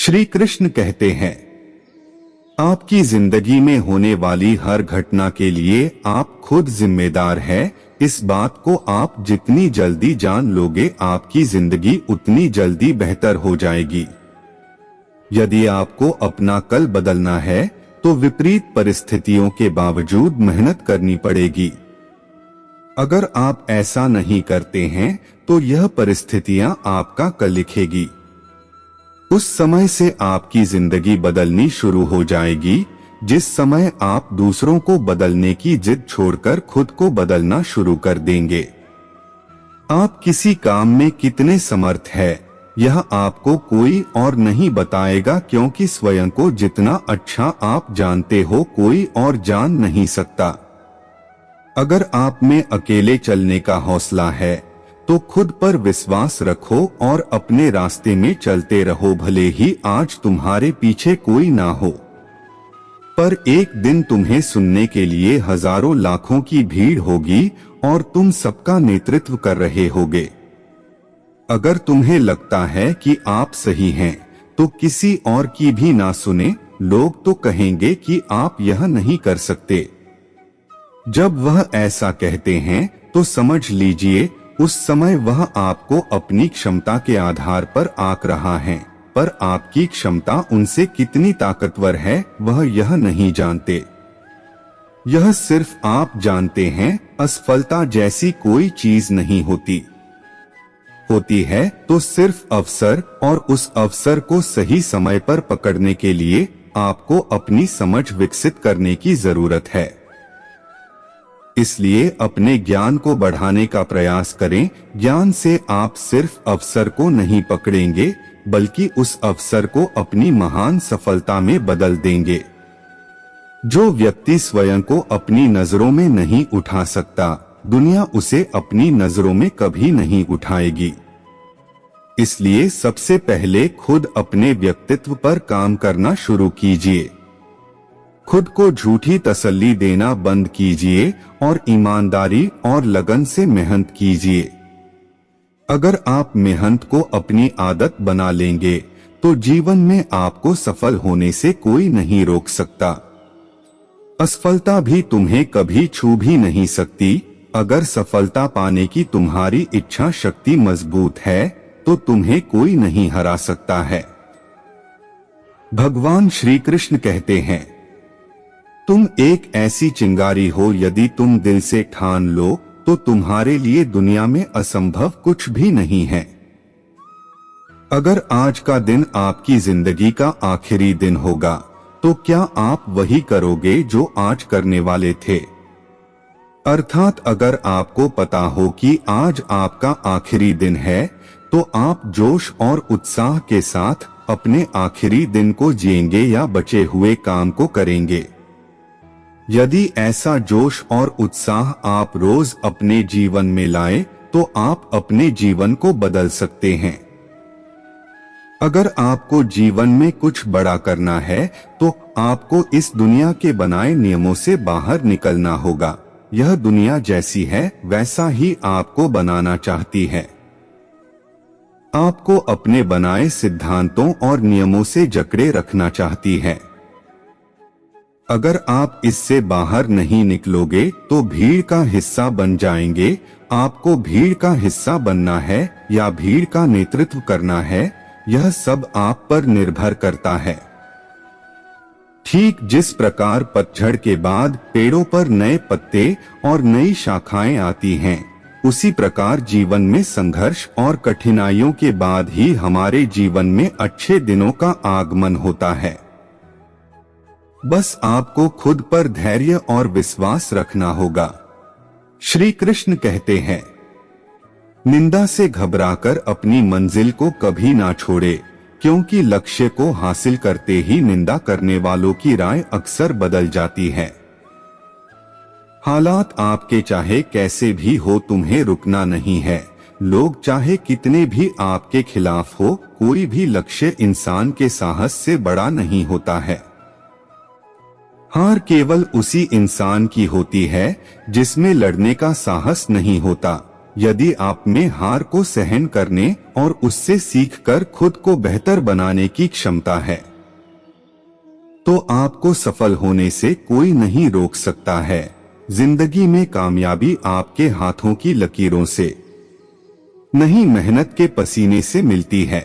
श्री कृष्ण कहते हैं, आपकी जिंदगी में होने वाली हर घटना के लिए आप खुद जिम्मेदार हैं। इस बात को आप जितनी जल्दी जान लोगे, आपकी जिंदगी उतनी जल्दी बेहतर हो जाएगी। यदि आपको अपना कल बदलना है तो विपरीत परिस्थितियों के बावजूद मेहनत करनी पड़ेगी। अगर आप ऐसा नहीं करते हैं तो यह परिस्थितियां आपका कल लिखेगी। उस समय से आपकी जिंदगी बदलनी शुरू हो जाएगी जिस समय आप दूसरों को बदलने की जिद छोड़कर खुद को बदलना शुरू कर देंगे। आप किसी काम में कितने समर्थ हैं, यह आपको कोई और नहीं बताएगा, क्योंकि स्वयं को जितना अच्छा आप जानते हो कोई और जान नहीं सकता। अगर आप में अकेले चलने का हौसला है तो खुद पर विश्वास रखो और अपने रास्ते में चलते रहो। भले ही आज तुम्हारे पीछे कोई ना हो, पर एक दिन तुम्हें सुनने के लिए हजारों लाखों की भीड़ होगी और तुम सबका नेतृत्व कर रहे होगे। अगर तुम्हें लगता है कि आप सही हैं तो किसी और की भी ना सुने। लोग तो कहेंगे कि आप यह नहीं कर सकते। जब वह ऐसा कहते हैं तो समझ लीजिए उस समय वह आपको अपनी क्षमता के आधार पर आंक रहा है, पर आपकी क्षमता उनसे कितनी ताकतवर है वह यह नहीं जानते। यह सिर्फ आप जानते हैं। असफलता जैसी कोई चीज नहीं होती है तो सिर्फ अवसर, और उस अवसर को सही समय पर पकड़ने के लिए आपको अपनी समझ विकसित करने की जरूरत है। इसलिए अपने ज्ञान को बढ़ाने का प्रयास करें। ज्ञान से आप सिर्फ अवसर को नहीं पकड़ेंगे बल्कि उस अवसर को अपनी महान सफलता में बदल देंगे। जो व्यक्ति स्वयं को अपनी नजरों में नहीं उठा सकता, दुनिया उसे अपनी नजरों में कभी नहीं उठाएगी। इसलिए सबसे पहले खुद अपने व्यक्तित्व पर काम करना शुरू कीजिए। खुद को झूठी तसल्ली देना बंद कीजिए और ईमानदारी और लगन से मेहनत कीजिए। अगर आप मेहनत को अपनी आदत बना लेंगे तो जीवन में आपको सफल होने से कोई नहीं रोक सकता। असफलता भी तुम्हें कभी छू भी नहीं सकती। अगर सफलता पाने की तुम्हारी इच्छा शक्ति मजबूत है तो तुम्हें कोई नहीं हरा सकता है। भगवान श्री कृष्ण कहते हैं, तुम एक ऐसी चिंगारी हो, यदि तुम दिल से ठान लो तो तुम्हारे लिए दुनिया में असंभव कुछ भी नहीं है। अगर आज का दिन आपकी जिंदगी का आखिरी दिन होगा तो क्या आप वही करोगे जो आज करने वाले थे? अर्थात अगर आपको पता हो कि आज आपका आखिरी दिन है तो आप जोश और उत्साह के साथ अपने आखिरी दिन को जिएंगे या बचे हुए काम को करेंगे। यदि ऐसा जोश और उत्साह आप रोज अपने जीवन में लाएं तो आप अपने जीवन को बदल सकते हैं। अगर आपको जीवन में कुछ बड़ा करना है तो आपको इस दुनिया के बनाए नियमों से बाहर निकलना होगा। यह दुनिया जैसी है वैसा ही आपको बनाना चाहती है। आपको अपने बनाए सिद्धांतों और नियमों से जकड़े रखना चाहती है। अगर आप इससे बाहर नहीं निकलोगे तो भीड़ का हिस्सा बन जाएंगे। आपको भीड़ का हिस्सा बनना है या भीड़ का नेतृत्व करना है, यह सब आप पर निर्भर करता है। ठीक जिस प्रकार पतझड़ के बाद पेड़ों पर नए पत्ते और नई शाखाएं आती हैं, उसी प्रकार जीवन में संघर्ष और कठिनाइयों के बाद ही हमारे जीवन में अच्छे दिनों का आगमन होता है। बस आपको खुद पर धैर्य और विश्वास रखना होगा। श्री कृष्ण कहते हैं, निंदा से घबराकर अपनी मंजिल को कभी ना छोड़े, क्योंकि लक्ष्य को हासिल करते ही निंदा करने वालों की राय अक्सर बदल जाती है। हालात आपके चाहे कैसे भी हो, तुम्हें रुकना नहीं है। लोग चाहे कितने भी आपके खिलाफ हो, कोई भी लक्ष्य इंसान के साहस से बड़ा नहीं होता है। हार केवल उसी इंसान की होती है जिसमें लड़ने का साहस नहीं होता। यदि आप में हार को सहन करने और उससे सीखकर खुद को बेहतर बनाने की क्षमता है, तो आपको सफल होने से कोई नहीं रोक सकता है। जिंदगी में कामयाबी आपके हाथों की लकीरों से नहीं, मेहनत के पसीने से मिलती है।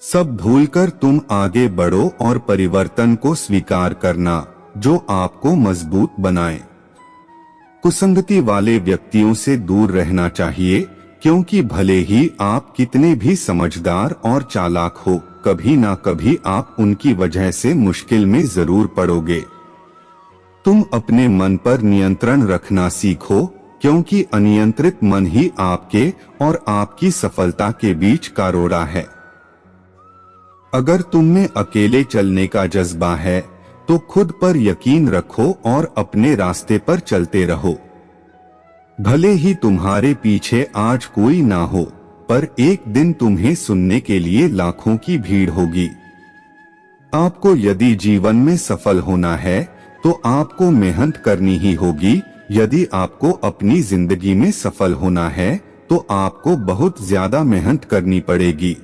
सब भूलकर तुम आगे बढ़ो और परिवर्तन को स्वीकार करना जो आपको मजबूत बनाए। कुसंगति वाले व्यक्तियों से दूर रहना चाहिए, क्योंकि भले ही आप कितने भी समझदार और चालाक हो, कभी ना कभी आप उनकी वजह से मुश्किल में जरूर पड़ोगे। तुम अपने मन पर नियंत्रण रखना सीखो, क्योंकि अनियंत्रित मन ही आपके और आपकी सफलता के बीच का रोड़ा है। अगर तुम में अकेले चलने का जज्बा है तो खुद पर यकीन रखो और अपने रास्ते पर चलते रहो। भले ही तुम्हारे पीछे आज कोई ना हो, पर एक दिन तुम्हें सुनने के लिए लाखों की भीड़ होगी। आपको यदि जीवन में सफल होना है तो आपको मेहनत करनी ही होगी। यदि आपको अपनी जिंदगी में सफल होना है तो आपको बहुत ज्यादा मेहनत करनी पड़ेगी।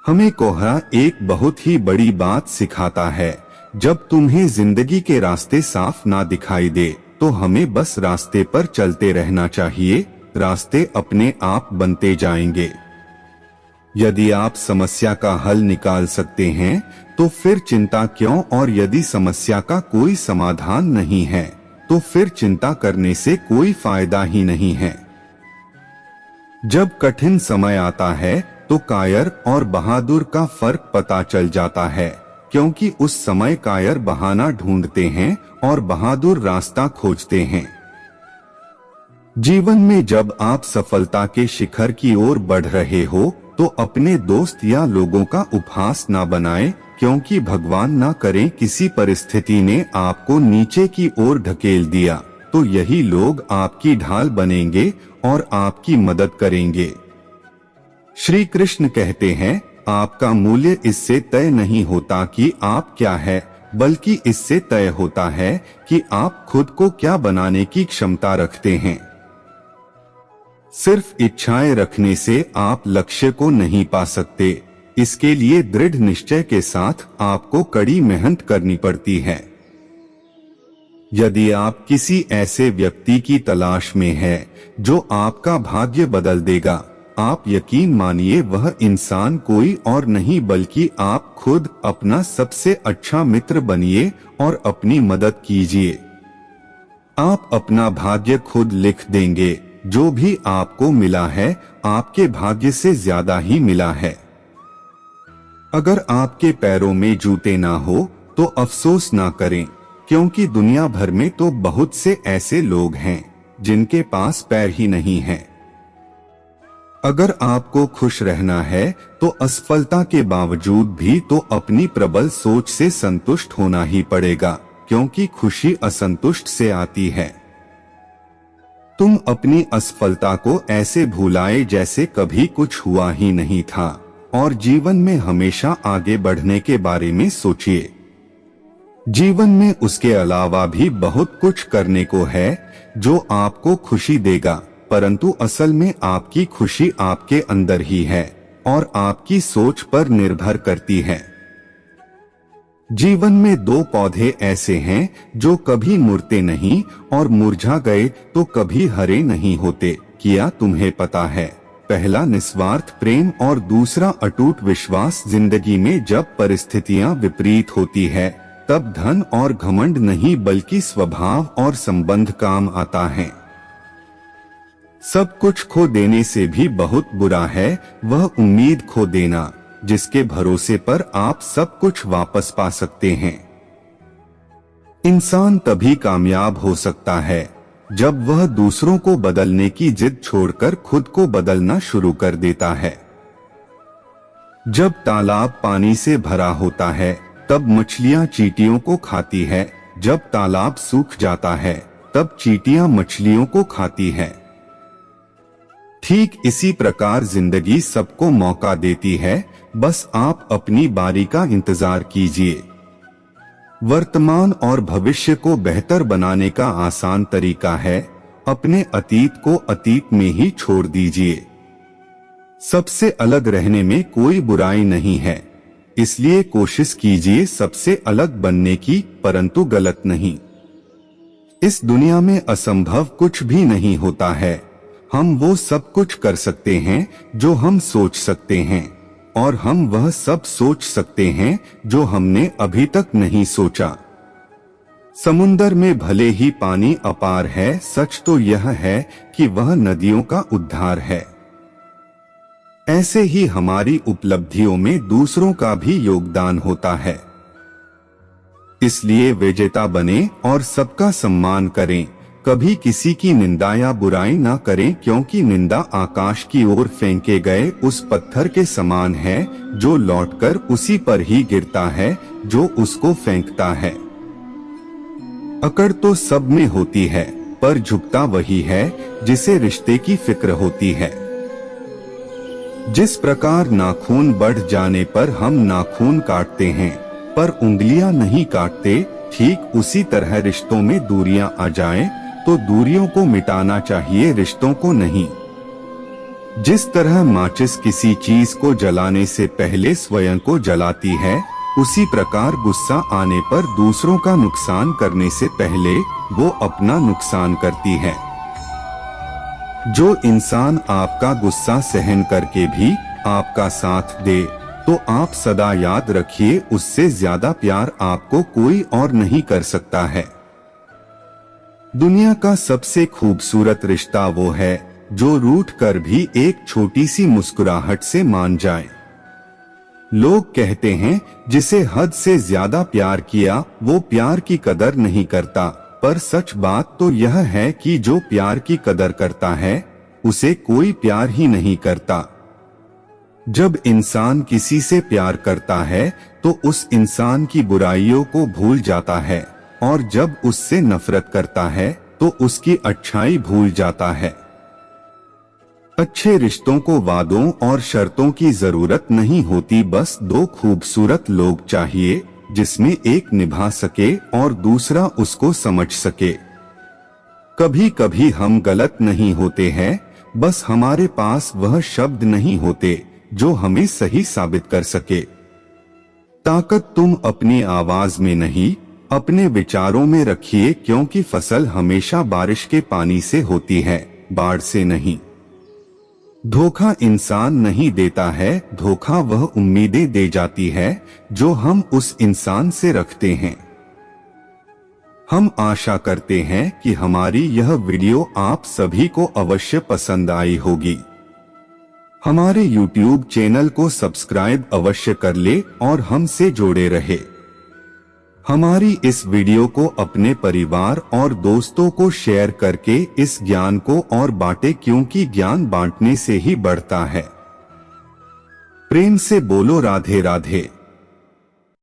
हमें कोहरा एक बहुत ही बड़ी बात सिखाता है। जब तुम्हें जिंदगी के रास्ते साफ ना दिखाई दे तो हमें बस रास्ते पर चलते रहना चाहिए। रास्ते अपने आप बनते जाएंगे। यदि आप समस्या का हल निकाल सकते हैं तो फिर चिंता क्यों, और यदि समस्या का कोई समाधान नहीं है तो फिर चिंता करने से कोई फायदा ही नहीं है। जब कठिन समय आता है तो कायर और बहादुर का फर्क पता चल जाता है, क्योंकि उस समय कायर बहाना ढूंढते हैं और बहादुर रास्ता खोजते हैं। जीवन में जब आप सफलता के शिखर की ओर बढ़ रहे हो तो अपने दोस्त या लोगों का उपहास ना बनाएं, क्योंकि भगवान ना करे किसी परिस्थिति ने आपको नीचे की ओर ढकेल दिया तो यही लोग आपकी ढाल बनेंगे और आपकी मदद करेंगे। श्री कृष्ण कहते हैं, आपका मूल्य इससे तय नहीं होता कि आप क्या है, बल्कि इससे तय होता है कि आप खुद को क्या बनाने की क्षमता रखते हैं। सिर्फ इच्छाएं रखने से आप लक्ष्य को नहीं पा सकते। इसके लिए दृढ़ निश्चय के साथ आपको कड़ी मेहनत करनी पड़ती है। यदि आप किसी ऐसे व्यक्ति की तलाश में हैं जो आपका भाग्य बदल देगा, आप यकीन मानिए वह इंसान कोई और नहीं बल्कि आप खुद अपना सबसे अच्छा मित्र बनिए और अपनी मदद कीजिए। आप अपना भाग्य खुद लिख देंगे। जो भी आपको मिला है आपके भाग्य से ज्यादा ही मिला है। अगर आपके पैरों में जूते ना हो तो अफसोस ना करें, क्योंकि दुनिया भर में तो बहुत से ऐसे लोग हैं जिनके पास पैर ही नहीं हैं। अगर आपको खुश रहना है तो असफलता के बावजूद भी तो अपनी प्रबल सोच से संतुष्ट होना ही पड़ेगा, क्योंकि खुशी असंतुष्ट से आती है। तुम अपनी असफलता को ऐसे भुलाए जैसे कभी कुछ हुआ ही नहीं था और जीवन में हमेशा आगे बढ़ने के बारे में सोचिए। जीवन में उसके अलावा भी बहुत कुछ करने को है जो आपको खुशी देगा, परंतु असल में आपकी खुशी आपके अंदर ही है और आपकी सोच पर निर्भर करती है। जीवन में दो पौधे ऐसे हैं जो कभी मुड़ते नहीं और मुरझा गए तो कभी हरे नहीं होते। क्या तुम्हें पता है? पहला निस्वार्थ प्रेम और दूसरा अटूट विश्वास। जिंदगी में जब परिस्थितियां विपरीत होती है तब धन और घमंड नहीं बल्कि स्वभाव और संबंध काम आता है। सब कुछ खो देने से भी बहुत बुरा है वह उम्मीद खो देना जिसके भरोसे पर आप सब कुछ वापस पा सकते हैं। इंसान तभी कामयाब हो सकता है जब वह दूसरों को बदलने की जिद छोड़कर खुद को बदलना शुरू कर देता है। जब तालाब पानी से भरा होता है तब मछलियां चींटियों को खाती है, जब तालाब सूख जाता है तब चींटियां मछलियों को खाती है। ठीक इसी प्रकार जिंदगी सबको मौका देती है, बस आप अपनी बारी का इंतजार कीजिए। वर्तमान और भविष्य को बेहतर बनाने का आसान तरीका है अपने अतीत को अतीत में ही छोड़ दीजिए। सबसे अलग रहने में कोई बुराई नहीं है, इसलिए कोशिश कीजिए सबसे अलग बनने की, परंतु गलत नहीं। इस दुनिया में असंभव कुछ भी नहीं होता है। हम वो सब कुछ कर सकते हैं जो हम सोच सकते हैं, और हम वह सब सोच सकते हैं जो हमने अभी तक नहीं सोचा। समुंदर में भले ही पानी अपार है, सच तो यह है कि वह नदियों का उद्धार है। ऐसे ही हमारी उपलब्धियों में दूसरों का भी योगदान होता है। इसलिए विजेता बने और सबका सम्मान करें। कभी किसी की निंदा या बुराई ना करें, क्योंकि निंदा आकाश की ओर फेंके गए उस पत्थर के समान है जो लौटकर उसी पर ही गिरता है जो उसको फेंकता है। अकड़ तो सब में होती है, पर झुकता वही है जिसे रिश्ते की फिक्र होती है। जिस प्रकार नाखून बढ़ जाने पर हम नाखून काटते हैं पर उंगलियां नहीं काटते, ठीक उसी तरह रिश्तों में दूरियां आ जाएं तो दूरियों को मिटाना चाहिए, रिश्तों को नहीं। जिस तरह माचिस किसी चीज को जलाने से पहले स्वयं को जलाती है, उसी प्रकार गुस्सा आने पर दूसरों का नुकसान करने से पहले वो अपना नुकसान करती है। जो इंसान आपका गुस्सा सहन करके भी आपका साथ दे, तो आप सदा याद रखिए, उससे ज्यादा प्यार आपको कोई और नहीं कर सकता है। दुनिया का सबसे खूबसूरत रिश्ता वो है जो रूठ कर भी एक छोटी सी मुस्कुराहट से मान जाए। लोग कहते हैं जिसे हद से ज्यादा प्यार किया वो प्यार की कदर नहीं करता, पर सच बात तो यह है कि जो प्यार की कदर करता है उसे कोई प्यार ही नहीं करता। जब इंसान किसी से प्यार करता है तो उस इंसान की बुराइयों को भूल जाता है, और जब उससे नफरत करता है तो उसकी अच्छाई भूल जाता है। अच्छे रिश्तों को वादों और शर्तों की जरूरत नहीं होती, बस दो खूबसूरत लोग चाहिए जिसमें एक निभा सके और दूसरा उसको समझ सके। कभी कभी हम गलत नहीं होते हैं, बस हमारे पास वह शब्द नहीं होते जो हमें सही साबित कर सके। ताकत तुम अपनी आवाज में नहीं, अपने विचारों में रखिए, क्योंकि फसल हमेशा बारिश के पानी से होती है, बाढ़ से नहीं। धोखा इंसान नहीं देता है, धोखा वह उम्मीदें दे जाती है जो हम उस इंसान से रखते हैं। हम आशा करते हैं कि हमारी यह वीडियो आप सभी को अवश्य पसंद आई होगी। हमारे YouTube चैनल को सब्सक्राइब अवश्य कर ले और हमसे जुड़े रहे। हमारी इस वीडियो को अपने परिवार और दोस्तों को शेयर करके इस ज्ञान को और बांटे, क्योंकि ज्ञान बांटने से ही बढ़ता है। प्रेम से बोलो राधे राधे।